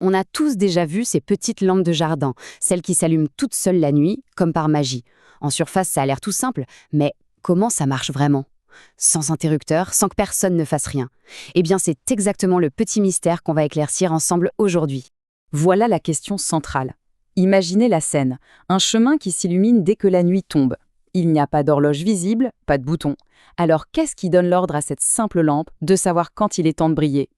On a tous déjà vu ces petites lampes de jardin, celles qui s'allument toutes seules la nuit, comme par magie. En surface, ça a l'air tout simple, mais comment ça marche vraiment? Sans interrupteur, sans que personne ne fasse rien. Eh bien, c'est exactement le petit mystère qu'on va éclaircir ensemble aujourd'hui. Voilà la question centrale. Imaginez la scène, un chemin qui s'illumine dès que la nuit tombe. Il n'y a pas d'horloge visible, pas de bouton. Alors qu'est-ce qui donne l'ordre à cette simple lampe de savoir quand il est temps de briller?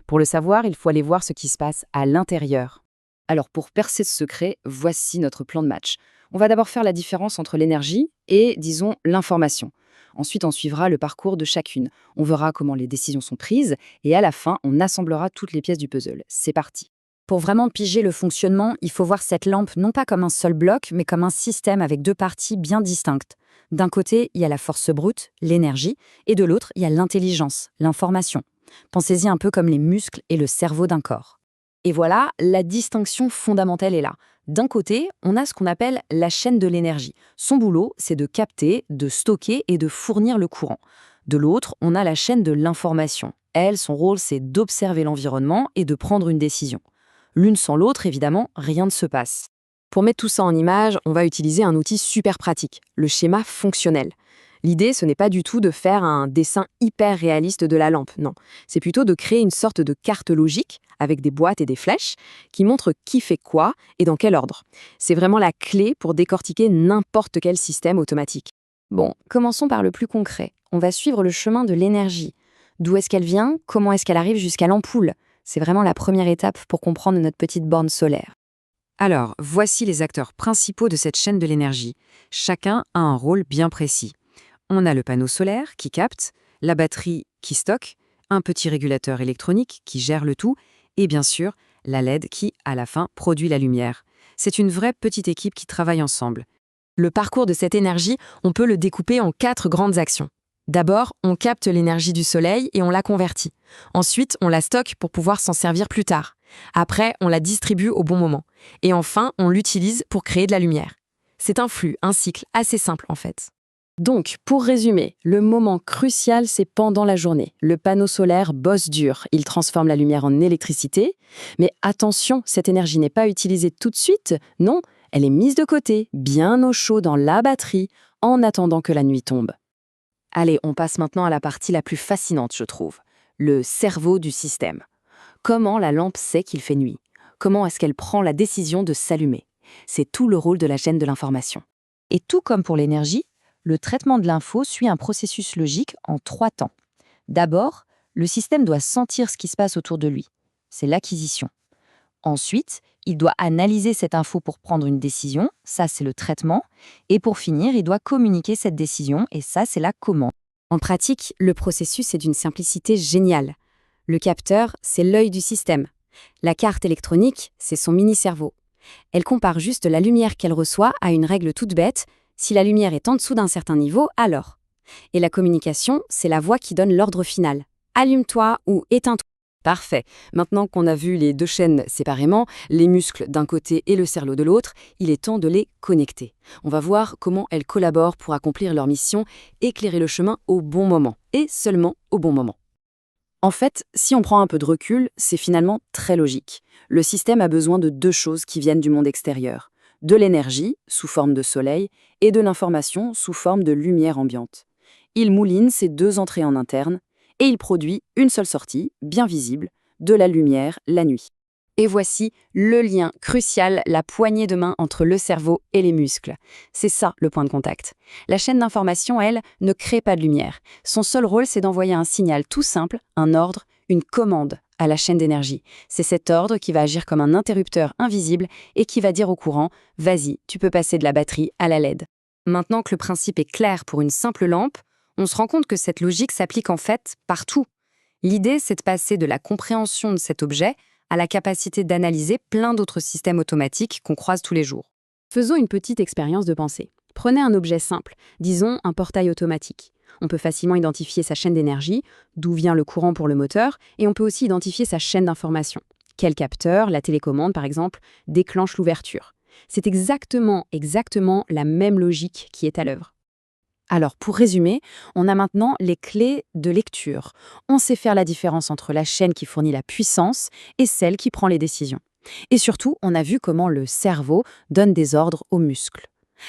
Pour le savoir, il faut aller voir ce qui se passe à l'intérieur. Alors pour percer ce secret, voici notre plan de match. On va d'abord faire la différence entre l'énergie et, disons, l'information. Ensuite, on suivra le parcours de chacune. On verra comment les décisions sont prises et à la fin, on assemblera toutes les pièces du puzzle. C'est parti. Pour vraiment piger le fonctionnement, il faut voir cette lampe non pas comme un seul bloc, mais comme un système avec deux parties bien distinctes. D'un côté, il y a la force brute, l'énergie, et de l'autre, il y a l'intelligence, l'information. Pensez-y un peu comme les muscles et le cerveau d'un corps. Et voilà, la distinction fondamentale est là. D'un côté, on a ce qu'on appelle la chaîne de l'énergie. Son boulot, c'est de capter, de stocker et de fournir le courant. De l'autre, on a la chaîne de l'information. Elle, son rôle, c'est d'observer l'environnement et de prendre une décision. L'une sans l'autre, évidemment, rien ne se passe. Pour mettre tout ça en image, on va utiliser un outil super pratique, le schéma fonctionnel. L'idée, ce n'est pas du tout de faire un dessin hyper réaliste de la lampe, non. C'est plutôt de créer une sorte de carte logique, avec des boîtes et des flèches, qui montre qui fait quoi et dans quel ordre. C'est vraiment la clé pour décortiquer n'importe quel système automatique. Bon, commençons par le plus concret. On va suivre le chemin de l'énergie. D'où est-ce qu'elle vient? Comment est-ce qu'elle arrive jusqu'à l'ampoule? C'est vraiment la première étape pour comprendre notre petite borne solaire. Alors, voici les acteurs principaux de cette chaîne de l'énergie. Chacun a un rôle bien précis. On a le panneau solaire qui capte, la batterie qui stocke, un petit régulateur électronique qui gère le tout, et bien sûr, la LED qui, à la fin, produit la lumière. C'est une vraie petite équipe qui travaille ensemble. Le parcours de cette énergie, on peut le découper en 4 grandes actions. D'abord, on capte l'énergie du soleil et on la convertit. Ensuite, on la stocke pour pouvoir s'en servir plus tard. Après, on la distribue au bon moment. Et enfin, on l'utilise pour créer de la lumière. C'est un flux, un cycle assez simple en fait. Donc, pour résumer, le moment crucial, c'est pendant la journée. Le panneau solaire bosse dur. Il transforme la lumière en électricité. Mais attention, cette énergie n'est pas utilisée tout de suite. Non, elle est mise de côté, bien au chaud dans la batterie, en attendant que la nuit tombe. Allez, on passe maintenant à la partie la plus fascinante, je trouve. Le cerveau du système. Comment la lampe sait qu'il fait nuit? Comment est-ce qu'elle prend la décision de s'allumer? C'est tout le rôle de la chaîne de l'information. Et tout comme pour l'énergie, le traitement de l'info suit un processus logique en 3 temps. D'abord, le système doit sentir ce qui se passe autour de lui. C'est l'acquisition. Ensuite, il doit analyser cette info pour prendre une décision, ça c'est le traitement. Et pour finir, il doit communiquer cette décision, et ça c'est la commande. En pratique, le processus est d'une simplicité géniale. Le capteur, c'est l'œil du système. La carte électronique, c'est son mini-cerveau. Elle compare juste la lumière qu'elle reçoit à une règle toute bête. Si la lumière est en dessous d'un certain niveau, alors. Et la communication, c'est la voix qui donne l'ordre final. Allume-toi ou éteins-toi. Parfait. Maintenant qu'on a vu les deux chaînes séparément, les muscles d'un côté et le cerveau de l'autre, il est temps de les connecter. On va voir comment elles collaborent pour accomplir leur mission, éclairer le chemin au bon moment, et seulement au bon moment. En fait, si on prend un peu de recul, c'est finalement très logique. Le système a besoin de 2 choses qui viennent du monde extérieur. De l'énergie, sous forme de soleil, et de l'information, sous forme de lumière ambiante. Il mouline ces 2 entrées en interne, et il produit une seule sortie, bien visible, de la lumière la nuit. Et voici le lien crucial, la poignée de main entre le cerveau et les muscles. C'est ça le point de contact. La chaîne d'information, elle, ne crée pas de lumière. Son seul rôle, c'est d'envoyer un signal tout simple, un ordre, une commande à la chaîne d'énergie. C'est cet ordre qui va agir comme un interrupteur invisible et qui va dire au courant « Vas-y, tu peux passer de la batterie à la LED ». Maintenant que le principe est clair pour une simple lampe, on se rend compte que cette logique s'applique en fait partout. L'idée, c'est de passer de la compréhension de cet objet à la capacité d'analyser plein d'autres systèmes automatiques qu'on croise tous les jours. Faisons une petite expérience de pensée. Prenez un objet simple, disons un portail automatique. On peut facilement identifier sa chaîne d'énergie, d'où vient le courant pour le moteur, et on peut aussi identifier sa chaîne d'information. Quel capteur, la télécommande par exemple, déclenche l'ouverture. C'est exactement la même logique qui est à l'œuvre. Alors, pour résumer, on a maintenant les clés de lecture. On sait faire la différence entre la chaîne qui fournit la puissance et celle qui prend les décisions. Et surtout, on a vu comment le cerveau donne des ordres aux muscles.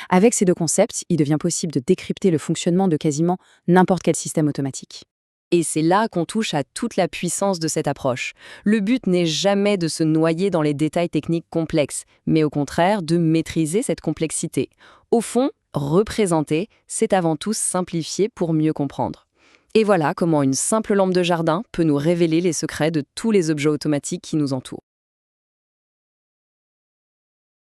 Avec ces deux concepts, il devient possible de décrypter le fonctionnement de quasiment n'importe quel système automatique. Et c'est là qu'on touche à toute la puissance de cette approche. Le but n'est jamais de se noyer dans les détails techniques complexes, mais au contraire de maîtriser cette complexité. Au fond, représenter, c'est avant tout simplifier pour mieux comprendre. Et voilà comment une simple lampe de jardin peut nous révéler les secrets de tous les objets automatiques qui nous entourent.